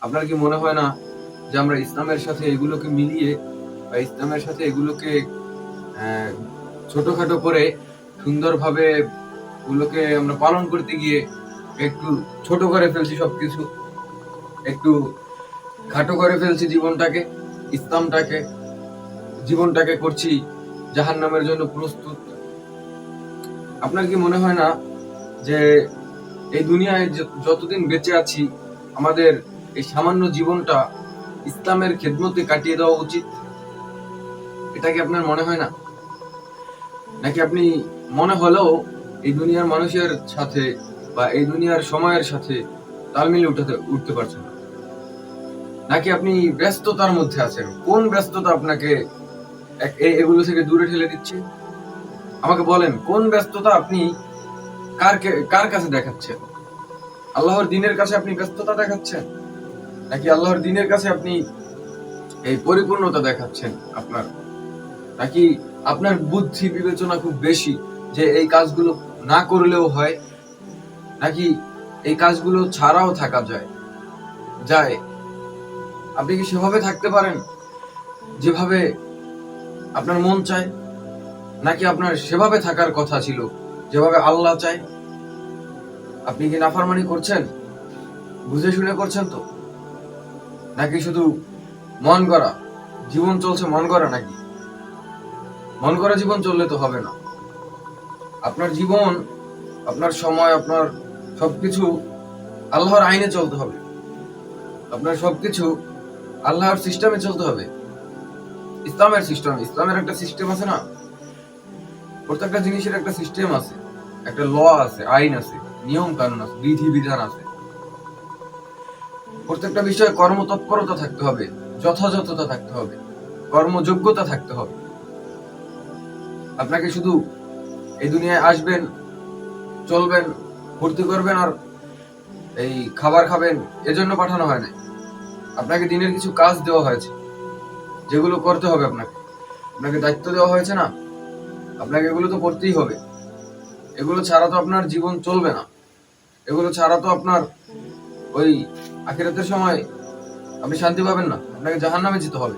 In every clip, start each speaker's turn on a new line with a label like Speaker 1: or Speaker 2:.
Speaker 1: আপনার কি মনে হয় না যে আমরা ইসলামের সাথে এগুলোকে মিলিয়ে বা ইসলামের সাথে এগুলোকে ছোটখাটো করে সুন্দরভাবে ওগুলোকে আমরা পালন করতে গিয়ে একটু ছোট করে ফেলছি, সবকিছু একটু খাটো করে ফেলছি, জীবনটাকে করছি জাহান্নামের জন্য প্রস্তুত। আপনার কি মনে হয় না যে এই দুনিয়ায় যতদিন বেঁচে আছি আমাদের এই সামান্য জীবনটা ইসলামের খেদমতে কাটিয়ে দেওয়া উচিত? এটা কি আপনার মনে হয় না? নাকি আপনি মনে হলেও এই দুনিয়ার মানুষের সাথে বা এই দুনিয়ার সময়ের সাথে তাল মিলিয়ে উঠতে পারছেন না? নাকি আপনি ব্যস্ততার মধ্যে আছেন? কোন ব্যস্ততা আপনাকে এগুলো থেকে দূরে ঠেলে দিচ্ছে? আমাকে বলেন, কোন ব্যস্ততা আপনি কার কাছে দেখাচ্ছেন? আল্লাহর দ্বীনের কাছে আপনি ব্যস্ততা দেখাচ্ছেন, নাকি আল্লাহর দ্বীনের কাছে আপনি এই পরিপূর্ণতা দেখাচ্ছেন আপনার? নাকি আপনার বুদ্ধি বিবেচনা খুব বেশি যে এই কাজগুলো না করলেও হয়, নাকি এই কাজগুলো ছাড়াও থাকা যায়? আপনি কি সেভাবে থাকতে পারেন যেভাবে আপনার মন চায়, নাকি আপনার সেভাবে থাকার কথা ছিল যেভাবে আল্লাহ চায়? আপনি কি নাফরমানি করছেন? বুঝে শুনে করছেন তো? নাকি শুধু মন গড়া জীবন চলছে? মন গড়া নাকি? মন গড়া জীবন চললে তো হবে না। আপনার জীবন, আপনার সময়, আপনার সবকিছু আল্লাহর আইনে চলতে হবে। আপনার সবকিছু আল্লাহর সিস্টেমে চলতে হবে। ইসলামের একটা সিস্টেম আছে না? প্রত্যেকটা জিনিসের একটা সিস্টেম আছে, একটা ল আছে, আইন আছে, নিয়ম কানুন আছে, বিধি বিধান আছে। প্রত্যেকটা বিষয়ে কর্মতৎপরতা থাকতে হবে, যথাযথতা থাকতে হবে, কর্মযোগ্যতা থাকতে হবে। আপনাকে শুধু এই দুনিয়ায় আসবেন, চলবেন, ফুর্তি করবেন আর এই খাবার খাবেন এজন্য পাঠানো হয় না। আপনাকে দিনের কিছু কাজ দেওয়া হয়েছে, যেগুলো করতে হবে। আপনাকে দায়িত্ব দেওয়া হয়েছে না? আপনাকে এগুলো তো করতেই হবে। এগুলো ছাড়া তো আপনার জীবন চলবে না। এগুলো ছাড়া তো আপনার ওই আখিরাতের সময় আপনি শান্তি পাবেন না, আপনাকে জাহান্নামে যেতে হবে।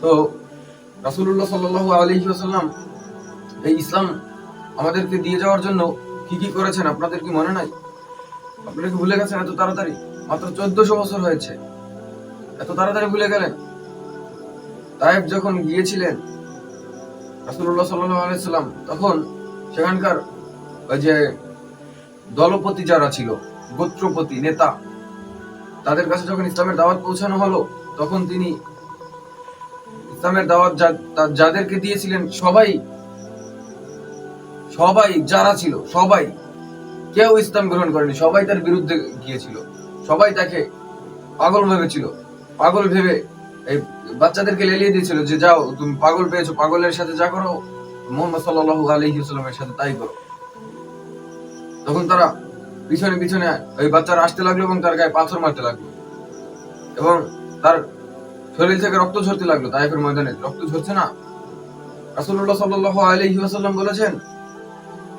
Speaker 1: তো রাসূলুল্লাহ সাল্লাল্লাহু আলাইহি ওয়াসাল্লাম এই ইসলাম আমাদেরকে দিয়ে যাওয়ার জন্য কি কি করেছেন আপনাদের কি মনে নাই? আপনারা কি ভুলে গেছেন এত তাড়াতাড়ি? মাত্র 1400 বছর হয়েছে, এত তাড়াতাড়ি ভুলে গেলেন? তায়েফ যখন গিয়েছিলেন রাসূলুল্লাহ সাল্লাল্লাহু আলাইহি ওয়াসাল্লাম, তখন সেখানকার ওই যে দলপতি যারা ছিল, গোত্রপতি নেতা, তাদের কাছে যখন ইসলামের দাওয়াত পৌঁছানো হলো, তখন তিনি ইসলামের দাওয়াত যাদেরকে দিয়েছিলেন সবাই যারা ছিল, সবাই, কেউ ইসলাম গ্রহণ করেনি। সবাই তার বিরুদ্ধে গিয়েছিল, সবাই তাকে পাগল ভেবেছিল। পাগল ভেবে এই বাচ্চাদেরকে লেলিয়ে দিয়েছিল যে যাও, তুমি পাগল পেয়েছো, পাগলের সাথে যা করো মুহাম্মদ সাল্লাল্লাহু আলাইহি ওয়াসাল্লামের সাথে তাই করো। তখন তারা পিছনে পিছনে ওই বাচ্চারা আসতে লাগলো এবং তার গায়ে পাথর মারতে লাগলো এবং তার শরীর থেকে রক্ত ঝরতে লাগলো। তায়েফের ময়দানে রক্ত ঝরছে না? রাসূলুল্লাহ সাল্লাল্লাহু আলাইহি ওয়াসাল্লাম বলেছেন,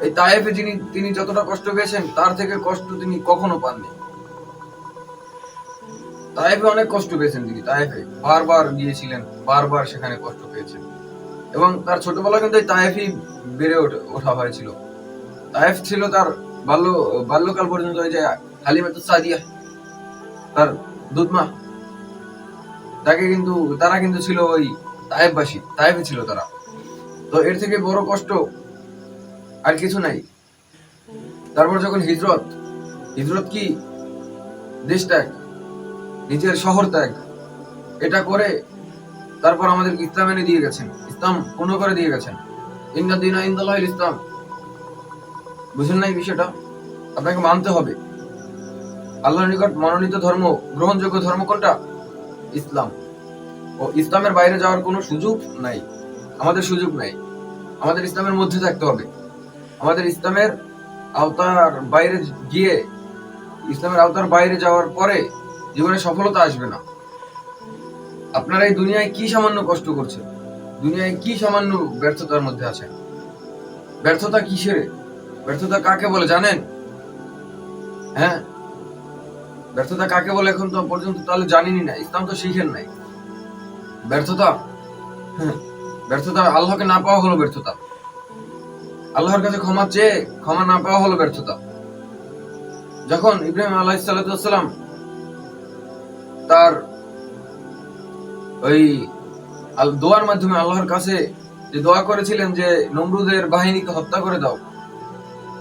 Speaker 1: এই তায়েফে তিনি যতটা কষ্ট পেয়েছেন তার থেকে কষ্ট তিনি কখনো পাননি। তায়েফে অনেক কষ্ট পেয়েছেন তিনি, তায়েফে বারবার গিয়েছিলেন, বারবার সেখানে কষ্ট পেয়েছেন। এবং তার ছোটবেলা কিন্তু এই তায়েফেই বেড়ে ওঠা হয়েছিল। তায়েফ ছিল তার বাল্যকাল পর্যন্ত। ওই যে হালিমাতুস সাদিয়া, তার দুধমা, তারা কিন্তু ছিল ওই তায়েফবাসী, তায়েফে ছিল তারা। তো এর থেকে বড় কষ্ট আর কিছু নাই। তারপর যখন হিজরত কি? দেশ ত্যাগ, নিজের শহর ত্যাগ, এটা করে তারপর আমাদের ইসলাম এনে দিয়ে গেছেন, ইসলাম পূর্ণ করে দিয়ে গেছেন। ইন্না দীনা ইনদাল্লাহিল ইসলাম। বুঝেন না এই বিষয়টা? আপনাকে মানতে হবে আল্লাহর নিকট মনোনীত ধর্ম, গ্রহণযোগ্য ধর্ম কোনটা? ইসলাম। ও ইসলামের বাইরে যাওয়ার কোনো সুযোগ নাই, আমাদের সুযোগ নাই। আমাদের ইসলামের মধ্যে থাকতে হবে। আমাদের ইসলামের আওতার বাইরে যাওয়ার পরে জীবনে সফলতা আসবে না। আপনারা এই দুনিয়ায় কি সামান্য কষ্ট করছেন? দুনিয়ায় কি সামান্য ব্যর্থতার মধ্যে আছেন? ব্যর্থতা কিসের? ব্যর্থতা কাকে বলে জানেন? হ্যাঁ, ব্যর্থতা কাকে বলে এখন তো পর্যন্ত তাহলে জানিনি না, ইসলাম তো শিখেন নাই। ব্যর্থতা, ব্যর্থতা আল্লাহকে না পাওয়া হলো ব্যর্থতা। আল্লাহর কাছে ক্ষমা চেয়ে ক্ষমা না পাওয়া হলো ব্যর্থতা। যখন ইব্রাহিম আলাইহিস সালাম তার ওই দোয়ার মাধ্যমে আল্লাহর কাছে যে দোয়া করেছিলেন যে নমরুদের বাহিনীকে হত্যা করে দাও,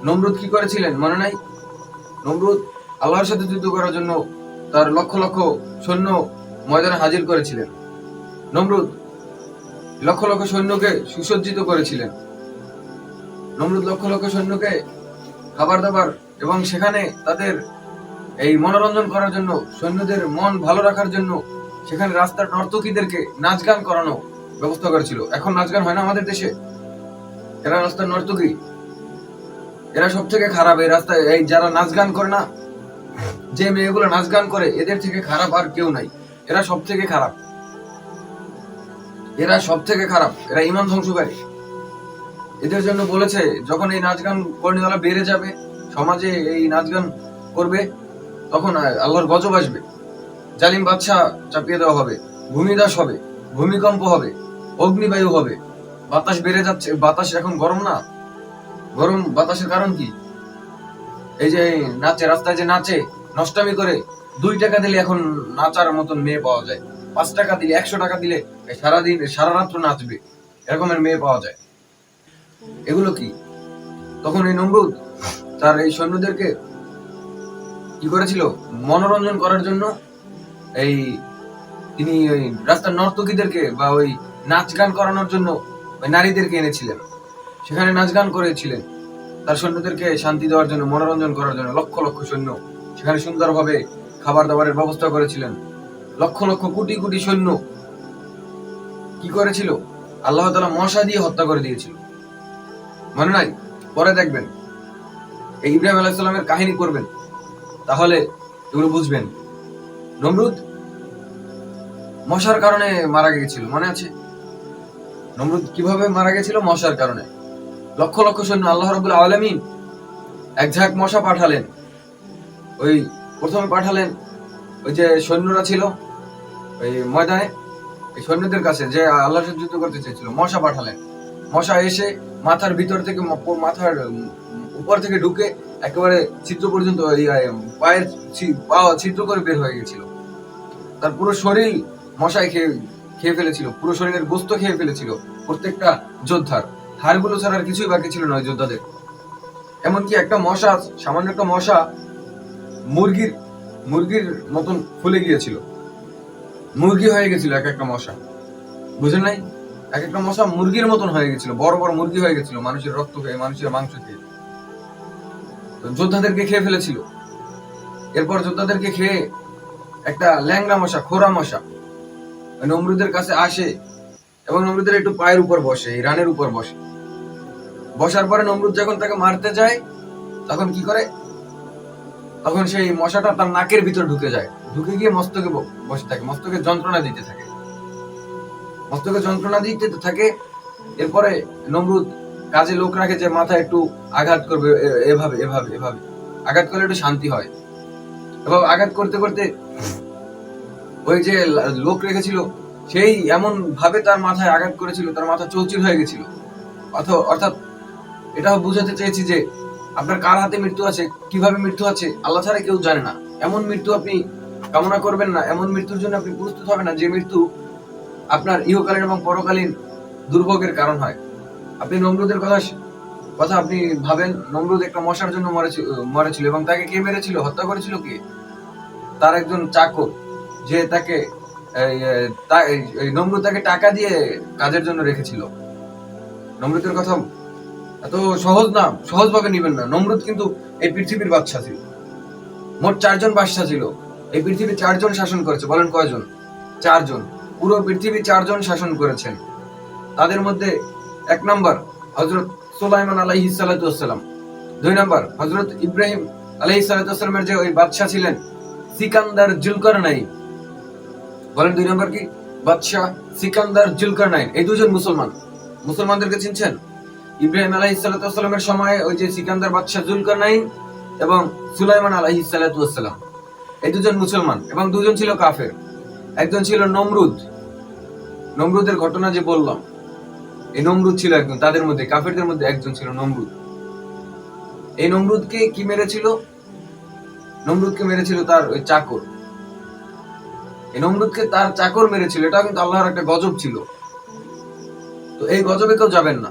Speaker 1: নমরুদ কি করেছিলেন মনে নাই? নমরুদ আল্লাহর সাথে যুদ্ধ করার জন্য তার লক্ষ লক্ষ সৈন্য ময়দানে হাজির করেছিলেন। নমরুদ লক্ষ লক্ষ সৈন্যকে সুসজ্জিত করেছিলেন। নমরুদ লক্ষ লক্ষ সৈন্যকে খাবার দাবার এবং সেখানে তাদের এই মনোরঞ্জন করার জন্য, সৈন্যদের মন ভালো রাখার জন্য সেখানে রাস্তার নর্তকীদেরকে নাচ গান করানো ব্যবস্থা করেছিল। এখন নাচ গান হয় না আমাদের দেশে, এরা রাস্তার নর্তকী, এরা সব থেকে খারাপ। এই রাস্তায় এই যারা নাচ গান করে না, যে মেয়েগুলো নাচ গান করে, এদের থেকে খারাপ আর কেউ নাই। এরা সব থেকে খারাপ, এরা সব থেকে খারাপ, এরা ঈমান ধ্বংসকারী। এদের জন্য বলেছে যখন এই নাচ গান কর্মীওয়ালা বেড়ে যাবে, সমাজে এই নাচ গান করবে, তখন আল্লাহর গজব আসবে, জালিম বাদশা চাপিয়ে দেওয়া হবে, ভূমিধস হবে, ভূমিকম্প হবে, অগ্নিবায়ু হবে, বাতাস বেড়ে যাচ্ছে। বাতাস এখন গরম না, গরম বাতাসের কারণ কি? এই যে নাচে, রাস্তায় যে নাচে, নষ্টামি করে, 2 টাকা দিলে এখন নাচার মতন মেয়ে পাওয়া যায়, 5 টাকা দিলে, 100 টাকা দিলে সারাদিন সারা রাত্র নাচবে, এরকমের মেয়ে পাওয়া যায়। এগুলো কি? তখন এই নমরুদ তার এই সৈন্যদেরকে কি করেছিল? মনোরঞ্জন করার জন্য এই তিনি ওই রাস্তার নর্তকীদেরকে বা ওই নাচ গান করানোর জন্য ওই নারীদেরকে এনেছিলেন, সেখানে নাচ গান করেছিলেন তার সৈন্যদেরকে শান্তি দেওয়ার জন্য, মনোরঞ্জন করার জন্য। লক্ষ লক্ষ সৈন্য সেখানে সুন্দরভাবে খাবার দাবারের ব্যবস্থা করেছিলেন। লক্ষ লক্ষ কোটি কোটি সৈন্য কি করেছিল? আল্লাহ তাআলা মশা দিয়ে হত্যা করে দিয়েছিল, মনে নাই? পরে দেখবেন, এই ইব্রাহিম আলাইহিস সালামের কাহিনী করবেন, তাহলে এগুলো বুঝবেন। নমরুদ মশার কারণে মারা গিয়েছিল, মনে আছে? নমরুদ কিভাবে মারা গেছিল? মশার কারণে। লক্ষ লক্ষ সৈন্য, আল্লাহ রাব্বুল আলামিন এক ঝাঁক মশা পাঠালেন। ওই প্রথমে পাঠালেন ওই যে সৈন্যরা ছিল ওই ময়দানে, এই সৈন্যদের কাছে যে আল্লাহর সাথে যুদ্ধ করতে চেয়েছিল, মশা পাঠালেন। মশা এসে মাথার ভিতর থেকে, মাথার উপর থেকে ঢুকে একেবারে ছিদ্র পর্যন্ত, পায়ের পা ছিদ্র করে বের হয়ে গেছিল। তার পুরো শরীর মশায় খেয়ে ফেলেছিল, পুরো শরীরের গোস্ত খেয়ে ফেলেছিল প্রত্যেকটা যোদ্ধার। হাড়গুলো ছাড়া আর কিছুই বাকি ছিল না ওই যোদ্ধাদের। এমনকি একটা মশা, সামান্য একটা মশা মুরগির মতন ফুলে গিয়েছিল, মুরগি হয়ে গেছিল এক একটা মশা, বুঝেন নাই? এক একটা মশা মুরগির মতন হয়ে গেছিল, বড় বড় মুরগি হয়ে গেছিল, মানুষের রক্ত খেয়ে, মানুষের মাংস খেয়ে যোদ্ধাদেরকে খেয়ে ফেলেছিল। এরপর যোদ্ধাদেরকে খেয়ে একটা ল্যাংড়া মশা, খোরা মশা নমরুদের কাছে আসে এবং নমরুদের একটু পায়ের উপর বসে, এই রানের উপর বসে। বসার পরে নমরুদ যখন তাকে মারতে যায়, তখন কি করে? তখন সেই মশাটা তার নাকের ভিতর ঢুকে যায়, ঢুকে গিয়ে মস্তকে বসে থাকে, মস্তকে যন্ত্রণা দিতে থাকে, মস্তকে যন্ত্রণা দিতে থাকে। এরপরে নমরুদ কাজে লোক রাখে যে মাথা একটু আঘাত করবে, এভাবে এভাবে এভাবে আঘাত করলে একটু শান্তি হয়। এভাবে আঘাত করতে করতে ওই যে লোক রেখেছিল সেই এমন ভাবে তার মাথায় আঘাত করেছিল, তার মাথা চৌচির হয়ে গেছিল। অর্থাৎ এটাও বুঝাতে চেয়েছি যে আপনার কার হাতে মৃত্যু আছে, কিভাবে মৃত্যু আছে, আল্লাহ ছাড়া কেউ জানে না। এমন মৃত্যু আপনি কামনা করবেন না, এমন মৃত্যুর জন্য আপনি প্রস্তুত হবেন না যে মৃত্যু আপনার ইহকালীন এবং পরকালীন দুর্ভোগের কারণ হয়। আপনি নমরুদের কথা আপনি ভাবেন, নমরুদ একটা মশার জন্য মরেছিল এবং তাকে কে মেরেছিল, হত্যা করেছিল কে? তার একজন চাকর, যে তাকে নমরুদ তাকে টাকা দিয়ে কাজের জন্য রেখেছিল। নমরুদের কথা এত সহজ না, সহজভাবে নিবেন না। নমরুদ কিন্তু এই পৃথিবীর বাদশা ছিল, মোট 4 জন বাদশা ছিল। এই পৃথিবী 4 জন শাসন করেছে, বলেন কয়জন? 4 জন। পুরো পৃথিবী 4 জন শাসন করেছেন। তাদের মধ্যে 1 নম্বর হযরত সুলাইমান আলাইহিস সালাতু ওয়াসসালাম, 2 নম্বর হযরত ইব্রাহিম আলাইহিস সালাতু ওয়াসসালামের যে ওই বাদশা ছিলেন সিকান্দার জুলকারনাইন, বলেন 2 নম্বর কি? বাদশা সিকান্দার জুলকারনাইন। এই দুজন মুসলমানদেরকে চিনছেন? ইব্রাহিম আলাইহিস সালাতু ওয়াসসালামের সময় ওই যে সিকান্দার বাদশা জুলকারনাইন এবং সুলাইমান আলাইহিস সালাতু ওয়াসসালাম, এই দুজন মুসলমান এবং দুজন ছিল কাফের। একজন ছিল নমরুদ। নমরুদের ঘটনা যে বললাম, এই নমরুদ ছিল একজন, তাদের মধ্যে কাফেরদের মধ্যে একজন ছিল নমরুদ। এই নমরুদকে কি মেরেছিল? নমরুদকে মেরেছিল তার ওই চাকর। এই নমরুদকে তার চাকর মেরেছিল। এটা কিন্তু আল্লাহর একটা গজব ছিল। তো এই গজবে কেউ যাবেন না,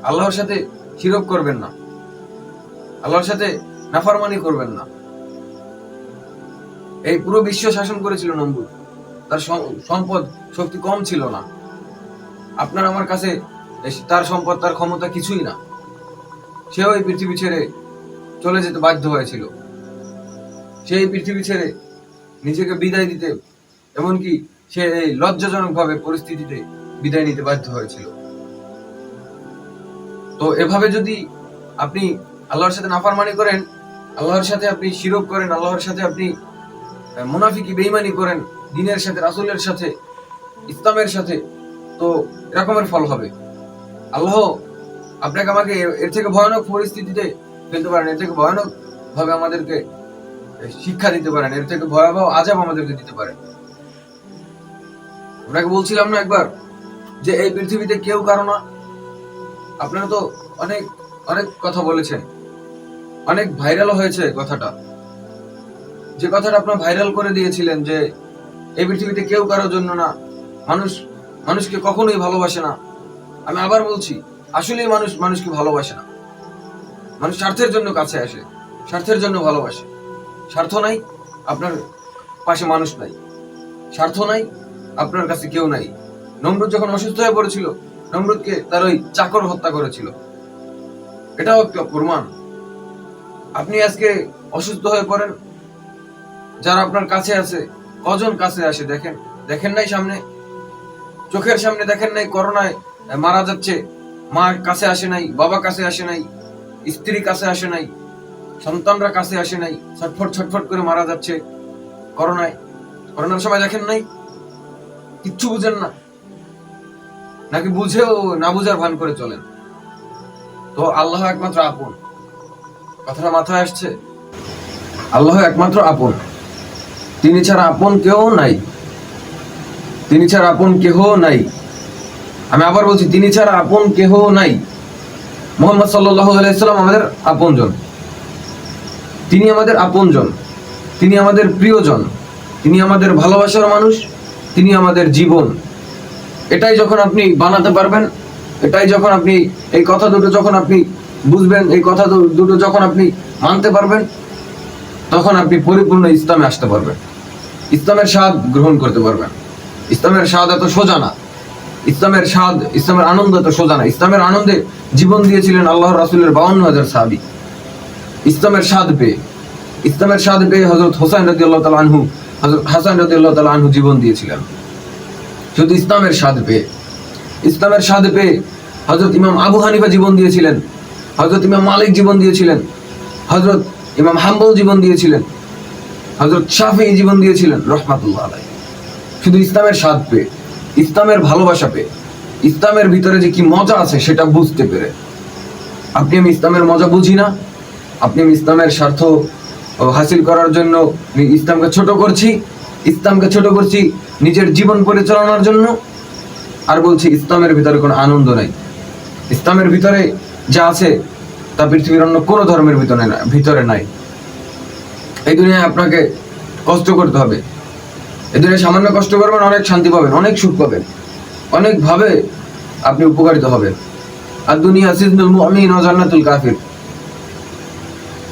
Speaker 1: আল্লাহর সাথে শিরক করবেন না, আল্লাহর সাথে নাফরমানি করবেন না। এই পুরো বিশ্ব শাসন করেছিল নমরুদ। তার সম্পদ শক্তি কম ছিল না। আপনার আমার কাছে তার সম্পদ, তার ক্ষমতা কিছুই না। সেও এই পৃথিবী ছেড়ে চলে যেতে বাধ্য হয়েছিল। সেই পৃথিবী ছেড়ে নিজেকে বিদায় দিতে, এমনকি সে এই লজ্জাজনক ভাবে পরিস্থিতিতে বিদায় নিতে বাধ্য হয়েছিল। তো এভাবে যদি আপনি আল্লাহর সাথে নাফরমানি করেন, আল্লাহর সাথে আপনি শিরক করেন, আল্লাহর সাথে আপনি মুনাফিকি বেঈমানি করেন, দ্বীনের সাথে, রাসূলের সাথে, ইসলামের সাথে, তো এরকমের ফল হবে। আল্লাহ আপনাকে আমাকে এর থেকে ভয়ানক পরিস্থিতিতে ফেলতে পারেন, এর থেকে ভয়ানক ভাবে আমাদেরকে শিক্ষা দিতে পারেন, এর থেকে ভয়াবহ আযাব আমাদেরকে দিতে পারেন। আপনাকে বলছিলাম না একবার যে এই পৃথিবীতে কেউ কারো না। আপনারা তো অনেক অনেক কথা বলেছেন, অনেক ভাইরাল হয়েছে কথাটা। যে কথাটা আপনারা ভাইরাল করে দিয়েছিলেন যে এই পৃথিবীতে কেউ কারোর জন্য না, মানুষ মানুষকে কখনোই ভালোবাসে না। আমি আবার বলছি, আসলেই মানুষ মানুষকে ভালোবাসে না। মানুষ স্বার্থের জন্য কাছে আসে, স্বার্থের জন্য ভালোবাসে। স্বার্থ নাই, আপনার পাশে মানুষ নাই। স্বার্থ নাই, আপনার কাছে কেউ নাই। নমরুদ যখন অসুস্থ হয়ে পড়েছিল, নমরুদকে তার ওই চাকর হত্যা করেছিল। এটাও একটা প্রমাণ। আপনি আজকে অসুস্থ হয়ে পড়েন, যারা আপনার কাছে আছে, কজন কাছে আসে দেখেন? দেখেন নাই সামনে, চোখের সামনে দেখেন নাই করোনায় মারা যাচ্ছে? মা কাছে আসে নাই, বাবা কাছে আসে নাই, স্ত্রী কাছে আসে নাই, সন্তানরা কাছে আসে নাই, ছটফট ছটফট করে মারা যাচ্ছে করোনায়। করোনার সময় দেখেন নাই? কিচ্ছু বুঝেন না, নাকি বুঝেও না বুঝার ভান করে চলেন? তো আল্লাহ একমাত্র আপন। কথাটা মাথায় আসছে? আল্লাহ একমাত্র আপন, তিনি ছাড়া আপন কেউ নাই। তিনি ছাড়া আপন কেহ নাই। আমি আবার বলছি, তিনি ছাড়া আপন কেহ নাই। মুহাম্মদ সাল্লাল্লাহু আলাইহি সাল্লাম আমাদের আপনজন। তিনি আমাদের আপনজন, তিনি আমাদের প্রিয়জন, তিনি আমাদের ভালোবাসার মানুষ, তিনি আমাদের জীবন। এটাই যখন আপনি বানাতে পারবেন, এটাই যখন আপনি এই কথা দুটো যখন আপনি বুঝবেন, এই কথা দুটো যখন আপনি মানতে পারবেন, তখন আপনি পরিপূর্ণ ইসলামে আসতে পারবেন, ইসলামের স্বাদ গ্রহণ করতে পারবেন। ইসলামের স্বাদ এত সোজা না, ইসলামের স্বাদ, ইসলামের আনন্দ এত সোজা না। ইসলামের আনন্দে জীবন দিয়েছিলেন আল্লাহর রাসূলের 52,000 সাহাবী। ইসলামের স্বাদ পেয়ে, ইসলামের স্বাদ পেয়ে হযরত হোসাইন রাদিয়াল্লাহু তাআলা আনহু, হযরত হাসান রাদিয়াল্লাহু তাআলা আনহু জীবন দিয়েছিলেন। শুধু ইসলামের স্বাদ পেয়ে, ইসলামের স্বাদ পেয়ে হযরত ইমাম আবু হানিফা জীবন দিয়েছিলেন, হযরত ইমাম মালিক জীবন দিয়েছিলেন, হযরত ইমাম হাম্বল জীবন দিয়েছিলেন, হযরত শাফিঈ জীবন দিয়েছিলেন রাহমাতুল্লাহ আলাইহি। শুধু ইসলামের স্বাদ পেয়ে, ইসলামের ভালোবাসা পেয়ে, ইসলামের ভিতরে যে কি মজা আছে সেটা বুঝতে পেরে। আপনি আমি ইসলামের মজা বুঝি না, আপনি আমি ইসলামের স্বার্থ হাসিল করার জন্য ইসলামকে ছোট করছি, ইসলামকে ছোট করছি নিজের জীবন পরিচালনার জন্য, আর বলছি ইসলামের ভিতরে কোনো আনন্দ নাই। ইসলামের ভিতরে যা আছে তা পৃথিবীর অন্য কোনো ধর্মের ভিতরে নাই। এই দুনিয়ায় আপনাকে কষ্ট করতে হবে। এই দুনিয়ায় সামান্য কষ্ট করবেন, অনেক শান্তি পাবেন, অনেক সুখ পাবেন, অনেকভাবে আপনি উপকারিত হবেন। আর দুনিয়া সিজনুল মুমিন ওয়া জান্নাতুল কাফির।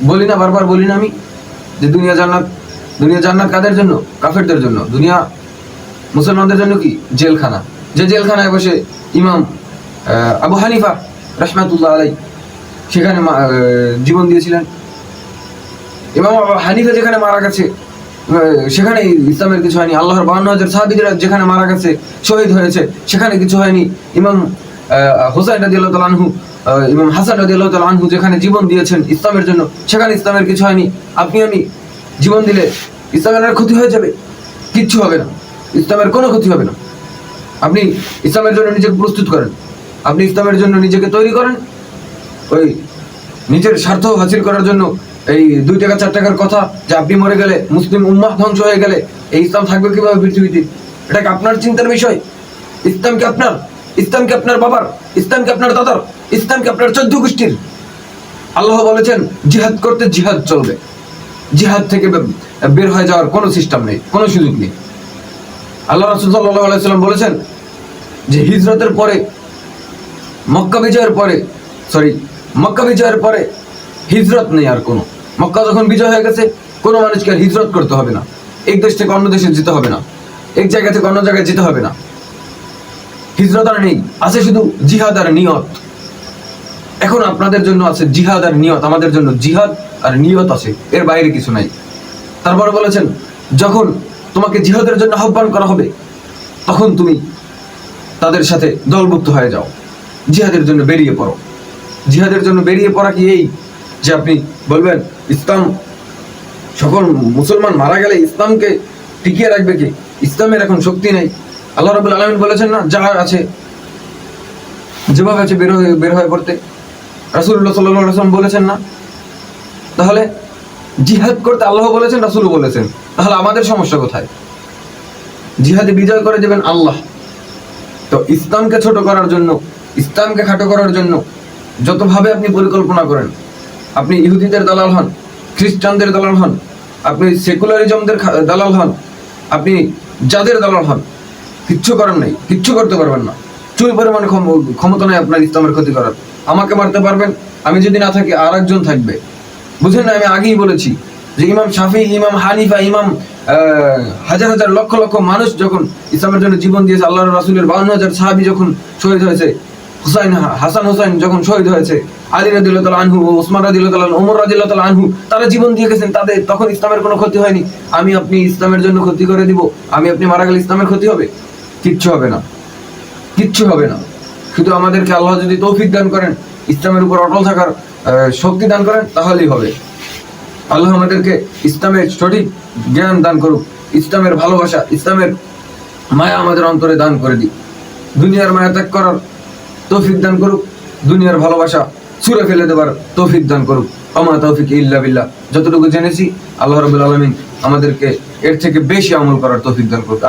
Speaker 1: বলি না, বারবার বলি না আমি যে দুনিয়া জান্নাত? দুনিয়া জান্নাত কাদের জন্য? কাফেরদের জন্য। দুনিয়া মুসলমানদের জন্য কি? জেলখানা। যে জেলখানায় বসে ইমাম আবু হানিফা রাহমাতুল্লাহ আলাইহি সেখানে জীবন দিয়েছিলেন। ইমাম আবু হানিফা যেখানে মারা গেছে, সেখানে ইসলামের কিছু হয়নি। আল্লাহর 52,000 সাহাবীরা যেখানে মারা গেছে, শহীদ হয়েছে, সেখানে কিছু হয়নি। ইমাম হুসাইন রাদিয়াল্লাহু তাআলা আনহু, ইমাম হাসান রাদিয়াল্লাহু তাআলা আনহু যেখানে জীবন দিয়েছেন ইসলামের জন্য, সেখানে ইসলামের কিছু হয়নি। আপনি আমি জীবন দিলে ইসলামের আর ক্ষতি হয়ে যাবে? কিচ্ছু হবে না, ইসলামের কোনো ক্ষতি হবে না। আপনি ইসলামের জন্য নিজেকে প্রস্তুত করেন, আপনি ইসলামের জন্য নিজেকে তৈরি করেন। ওই নিজের স্বার্থ হাসিল করার জন্য এই 2 টাকা 4 টাকার কথা যে আপনি মরে গেলে মুসলিম উম্মাহ ধ্বংস হয়ে গেলে এই ইসলাম থাকবে কিভাবে পৃথিবীতে? এটা কি আপনার চিন্তার বিষয়? ইসলাম কি আপনার? ইসলাম কি আপনার বাবার? ইসলাম কি আপনার দাদার? ইসলাম কি আপনার 14 গোষ্ঠীর? আল্লাহ বলেছেন জিহাদ করতে জিহাদ চলবে, জিহাদ থেকে বের হয়ে যাওয়ার কোনো সিস্টেম নেই, কোনো সুযোগ নেই। আল্লাহ রাসূল সাল্লাল্লাহু আলাইহি সাল্লাম বলেছেন যে হিজরতের পরে মক্কা বিজয়ের পরে হিজরত নেই আর কোনো। মক্কা যখন বিজয় হয়ে গেছে কোনো মানুষকে আর হিজরত করতে হবে না, এক দেশ থেকে অন্য দেশে যেতে হবে না, এক জায়গা থেকে অন্য জায়গায় যেতে হবে না। হিজরত আর নেই, আছে শুধু জিহাদ আর নিয়ত। এখন আপনাদের জন্য আছে জিহাদ আর নিয়ত, আমাদের জন্য জিহাদ আর নিয়ত আছে, এর বাইরে কিছু নাই। তারপরে বলেছেন যখন তোমাকে জিহাদের জন্য আহ্বান করা হবে তখন তুমি তাদের সাথে দলভুক্ত হয়ে যাও, জিহাদের জন্য বেরিয়ে পড়ো। জিহাদের জন্য বেরিয়ে পড়া কি এই যে আপনি বলবেন ইসলাম, সকল মুসলমান মারা গেলে ইসলামকে টিকিয়ে রাখবে কি? ইসলামের এখন শক্তি নেই। আল্লাহ রাব্বুল আলামিন বলেছেন না, যা আছে যেভাবে আছে বের হয়ে পড়তে। রাসূলুল্লাহ সাল্লাল্লাহু আলাইহি ওয়াসাল্লাম বলেছেন না? তাহলে জিহাদ করতে আল্লাহ বলেছেন, রাসূলও বলেছেন, তাহলে আমাদের সমস্যা কোথায়? জিহাদে বিজয় করে দেবেন আল্লাহ। তো ইসলামকে ছোট করার জন্য, ইসলামকে খাটো করার জন্য যতভাবে আপনি পরিকল্পনা করেন, আপনি ইহুদিদের দালাল হন, খ্রিস্টানদের দালাল হন, আপনি সেকুলারিজমদের দালাল হন, আপনি যাদের দালাল হন, কিচ্ছু করার নেই, কিচ্ছু করতে পারবেন না। চুল পরিমাণে ক্ষমতা নেই আপনার ইসলামের ক্ষতি করার। আমাকে মারতে পারবেন, আমি যদি না থাকি আর একজন থাকবে। বুঝেন না? আমি আগেই বলেছি যে ইমাম শাফি, ইমাম হানিফা, ইমাম হাজার হাজার লক্ষ লক্ষ মানুষ যখন ইসলামের জন্য জীবন দিয়েছে, আল্লাহর রাসূলের 52,000 সাহাবী যখন শহীদ হয়েছে, হাসান হুসাইন যখন শহীদ হয়েছে, আলী রাদিয়াল্লাহু তাআলা আনহু, ওসমান রাদিয়াল্লাহু তাআলা, ওমর রাদিয়াল্লাহু তাআলা আনহু, তারা জীবন দিয়ে গেছেন, তাদের তখন ইসলামের কোনো ক্ষতি হয়নি। আমি আপনি ইসলামের জন্য ক্ষতি করে দিব? আমি আপনি মারা গেলে ইসলামের ক্ষতি হবে? কিচ্ছু হবে না, কিচ্ছু হবে না। শুধু আমাদেরকে আল্লাহ যদি তৌফিক দান করেন, ইসলামের উপর অটল থাকার শক্তি দান করেন, তাহলেই হবে। আল্লাহ আমাদেরকে ইসলামের সঠিক জ্ঞান দান করুক, ইসলামের ভালোবাসা, ইসলামের মায়া আমাদের অন্তরে দান করে দিক। দুনিয়ার মায়া ত্যাগ করার তৌফিক দান করুক, দুনিয়ার ভালোবাসা ছুঁড়ে ফেলে দেবার তৌফিক দান করুক। আমা তৌফিক ইল্লা বিল্লাহ। যতটুকু জেনেছি আল্লাহ রাব্বুল আলামিন আমাদেরকে এর থেকে বেশি আমল করার তৌফিক দান করুক।